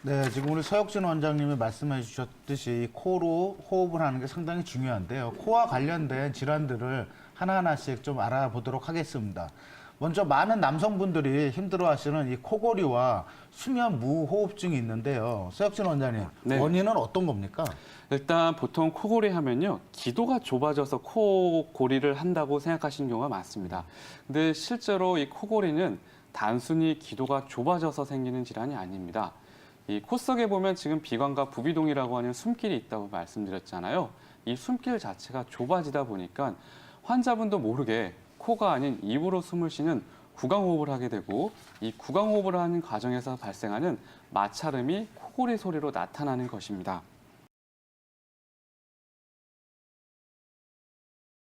네, 지금 우리 서혁진 원장님이 말씀해 주셨듯이 코로 호흡을 하는 게 상당히 중요한데요. 코와 관련된 질환들을 하나하나씩 좀 알아보도록 하겠습니다. 먼저 많은 남성분들이 힘들어하시는 이 코골이와 수면 무호흡증이 있는데요. 서혁진 원장님, 네. 원인은 어떤 겁니까? 일단 보통 코골이 하면요. 기도가 좁아져서 코골이를 한다고 생각하시는 경우가 많습니다. 근데 실제로 이 코골이는 단순히 기도가 좁아져서 생기는 질환이 아닙니다. 이 코 속에 보면 지금 비관과 부비동이라고 하는 숨길이 있다고 말씀드렸잖아요. 이 숨길 자체가 좁아지다 보니까 환자분도 모르게 코가 아닌 입으로 숨을 쉬는 구강호흡을 하게 되고 이 구강호흡을 하는 과정에서 발생하는 마찰음이 코골이 소리로 나타나는 것입니다.